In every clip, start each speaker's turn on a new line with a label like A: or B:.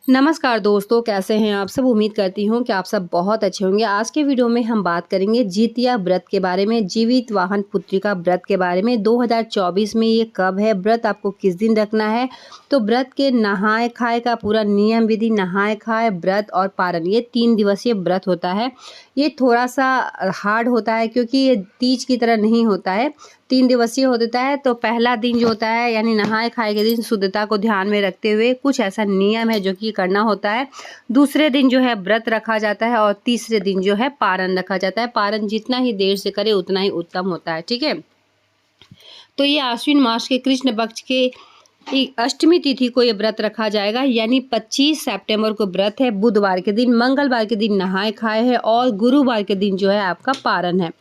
A: नमस्कार दोस्तों, कैसे हैं आप सब। उम्मीद करती हूँ कि आप सब बहुत अच्छे होंगे। आज के वीडियो में हम बात करेंगे जितिया व्रत के बारे में, जीवित वाहन पुत्रिका व्रत के बारे में। 2024 में ये कब है, व्रत आपको किस दिन रखना है, तो व्रत के नहाए खाए का पूरा नियम विधि, नहाए खाए, व्रत और पारण, ये 3 दिवसीय व्रत होता है। ये थोड़ा सा हार्ड होता है क्योंकि ये तीज की तरह नहीं होता है, 3 दिवसीय होता है। तो पहला दिन जो होता है यानी नहाए खाए के दिन शुद्धता को ध्यान में रखते हुए कुछ ऐसा नियम है जो कि करना होता है। दूसरे दिन जो है व्रत रखा जाता है और तीसरे दिन जो है पारण रखा जाता है। पारण जितना ही देर से करे उतना ही उत्तम होता है, ठीक है। तो ये आश्विन मास के कृष्ण पक्ष के अष्टमी तिथि को ये व्रत रखा जाएगा, यानी 25 सितंबर को व्रत है। बुधवार के दिन, मंगलवार के दिन नहाए खाए है और गुरुवार के दिन जो है आपका पारण है।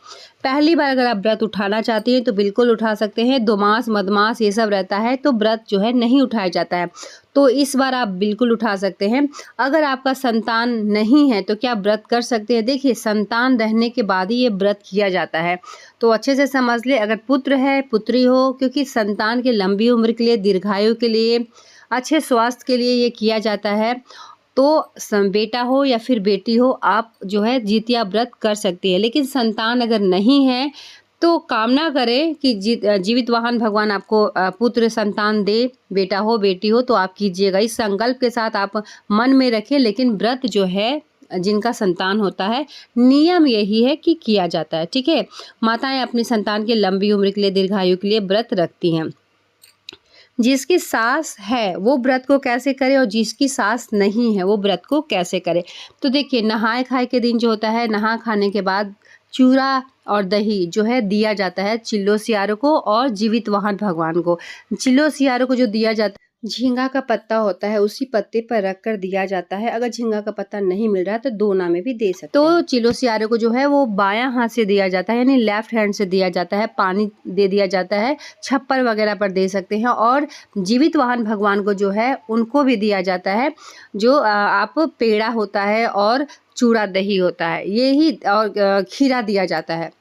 A: पहली बार अगर आप व्रत उठाना चाहते हैं तो बिल्कुल उठा सकते हैं। 2 मास मदमास ये सब रहता है तो व्रत जो है नहीं उठाया जाता है, तो इस बार आप बिल्कुल उठा सकते हैं। अगर आपका संतान नहीं है तो क्या व्रत कर सकते हैं। देखिए, संतान रहने के बाद ही ये व्रत किया जाता है, तो अच्छे से समझ ले। अगर पुत्र है, पुत्री हो, क्योंकि संतान के लंबी उम्र के लिए, दीर्घायु के लिए, अच्छे स्वास्थ्य के लिए ये किया जाता है। तो बेटा हो या फिर बेटी हो, आप जो है जितिया व्रत कर सकती है। लेकिन संतान अगर नहीं है तो कामना करें कि जीवित वाहन भगवान आपको पुत्र संतान दे, बेटा हो बेटी हो, तो आप कीजिएगा। इस संकल्प के साथ आप मन में रखें। लेकिन व्रत जो है जिनका संतान होता है, नियम यही है कि किया जाता है, ठीक है। माताएं अपनी संतान के लंबी उम्र के लिए, दीर्घायु के लिए व्रत रखती हैं। जिसकी सास है वो व्रत को कैसे करे और जिसकी सास नहीं है वो व्रत को कैसे करे। तो देखिए, नहाए खाए के दिन जो होता है, नहा खाने के बाद चूरा और दही जो है दिया जाता है चिल्लो सियारों को और जीवित वाहन भगवान को। चिल्लो सियारों को जो दिया जाता है, झींगा का पत्ता होता है, उसी पत्ते पर रख कर दिया जाता है। अगर झींगा का पत्ता नहीं मिल रहा है तो दोना में भी दे सकते हैं। तो चिल्लो सियारों को जो है वो बायां हाथ से दिया जाता है, यानी लेफ्ट हैंड से दिया जाता है। पानी दे दिया जाता है, छप्पर वगैरह पर दे सकते हैं। और जीवित वाहन भगवान को जो है उनको भी दिया जाता है, जो आप पेड़ा होता है और चूड़ा दही होता है, यही, और खीरा दिया जाता है,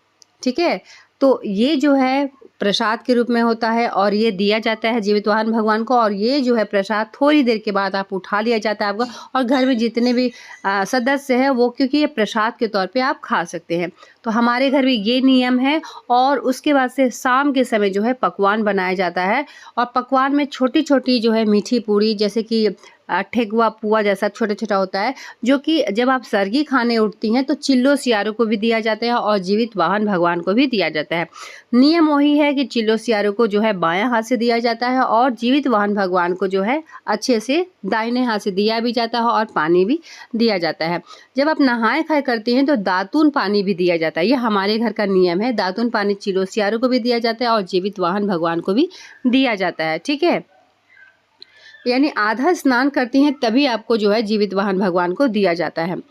A: ठीक है। तो ये जो है प्रसाद के रूप में होता है और ये दिया जाता है जीवित वाहन भगवान को। और ये जो है प्रसाद थोड़ी देर के बाद आप उठा लिया जाता है आपका, और घर में जितने भी सदस्य हैं वो, क्योंकि ये प्रसाद के तौर पे आप खा सकते हैं। तो हमारे घर में ये नियम है। और उसके बाद से शाम के समय जो है पकवान बनाया जाता है, और पकवान में छोटी छोटी जो है मीठी पूरी, जैसे कि ठेकुआ पुआ जैसा छोटा छोटा होता है, जो कि जब आप सरगी खाने उठती हैं तो चिल्लो सियारों को भी दिया जाता है और जीवित वाहन भगवान को भी दिया जाता है। नियम वही है कि चिल्लो सियारों को जो है बायां हाथ से दिया जाता है और जीवित वाहन भगवान को जो है अच्छे से दाहिने हाथ से दिया भी जाता है और पानी भी दिया जाता है। जब आप नहाए खाए करते हैं तो दातून पानी भी दिया जाता है, ये हमारे घर का नियम है। दातून पानी चिल्लो सियारों को भी दिया जाता है और जीवित वाहन भगवान को भी दिया जाता है, ठीक है। यानी आधा स्नान करती हैं तभी आपको जो है जीवित वाहन भगवान को दिया जाता है।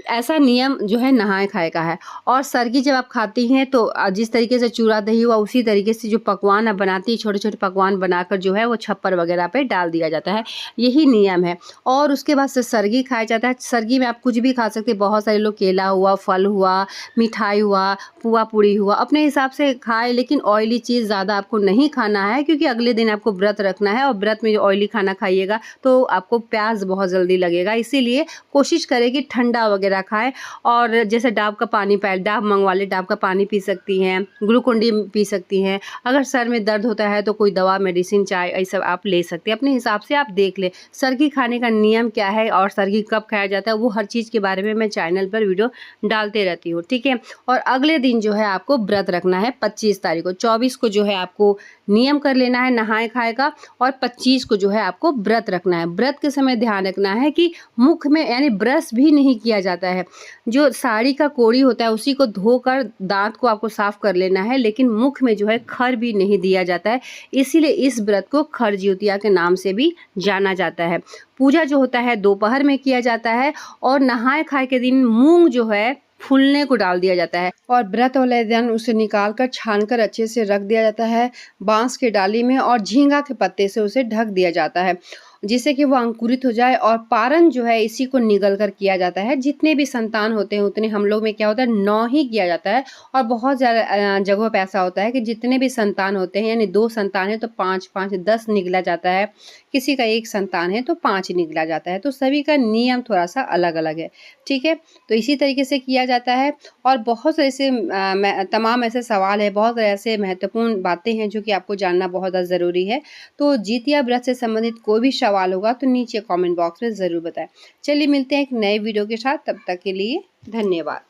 A: ऐसा नियम जो है नहाए खाए का है। और सरगी जब आप खाती हैं तो जिस तरीके से चूड़ा दही हुआ, उसी तरीके से जो पकवान आप बनाती हैं, छोटे छोटे पकवान बनाकर जो है वो छप्पर वगैरह पे डाल दिया जाता है, यही नियम है। और उसके बाद से सरगी खाया जाता है। सरगी में आप कुछ भी खा सकते हैं। बहुत सारे लोग केला हुआ, फल हुआ, मिठाई हुआ, पुआ पूड़ी हुआ, अपने हिसाब से खाए। लेकिन ऑयली चीज़ ज़्यादा आपको नहीं खाना है, क्योंकि अगले दिन आपको व्रत रखना है और व्रत में ऑयली खाना खाइएगा तो आपको प्यास बहुत जल्दी लगेगा। इसीलिए कोशिश करें कि ठंडा वगैरह खाएं। और जैसे डाब का पानी, डाब मंगवा ले, डाब का पानी पी सकती हैं, ग्लूकोन-डी पी सकती हैं। अगर सर में दर्द होता है तो कोई दवा, मेडिसिन, चाय, ये सब आप ले सकते हैं। अपने हिसाब से आप देख लें सरगी खाने का नियम क्या है और सरगी कब खाया जाता है, वो हर चीज़ के बारे में मैं चैनल पर वीडियो डालते रहती हूँ, ठीक है। और अगले दिन जो है आपको व्रत रखना है 25 तारीख को। 24 को जो है आपको नियम कर लेना है नहाए खाए का, और 25 को जो है आपको व्रत रखना है। व्रत के समय ध्यान रखना है कि मुख में, यानी ब्रश भी नहीं किया जाता है। जो साड़ी का कोड़ी होता है उसी को धोकर दांत को आपको साफ कर लेना है, लेकिन मुख में जो है खर भी नहीं दिया जाता है। इसीलिए इस व्रत को खर ज्योतिया के नाम से भी जाना जाता है। पूजा जो होता है दोपहर में किया जाता है, और नहाए खाए के दिन मूंग जो है फूलने को डाल दिया जाता है, और व्रत वाले दिन उसे निकाल कर छान कर अच्छे से रख दिया जाता है बांस के डाली में, और झींगा के पत्ते से उसे ढक दिया जाता है, जिससे कि वो अंकुरित हो जाए। और पारण जो है इसी को निगल कर किया जाता है। जितने भी संतान होते हैं उतने, हम लोग में क्या होता है 9 ही किया जाता है, और बहुत ज़्यादा जगहों पे ऐसा होता है कि जितने भी संतान होते हैं, यानी 2 संतान है तो 5 5 10 निगला जाता है, किसी का एक संतान है तो 5 निकला जाता है। तो सभी का नियम थोड़ा-सा अलग-अलग है, ठीक है? तो इसी तरीके से किया जाता है और बहुत से ऐसे तमाम ऐसे सवाल है, बहुत ऐसे महत्वपूर्ण बातें हैं जो कि आपको जानना बहुत ज़्यादा ज़रूरी है। तो जितिया व्रत से संबंधित कोई भी सवाल होगा तो नीचे कमेंट बॉक्स में ज़रूर बताएँ। चलिए मिलते हैं एक नए वीडियो के साथ, तब तक के लिए धन्यवाद।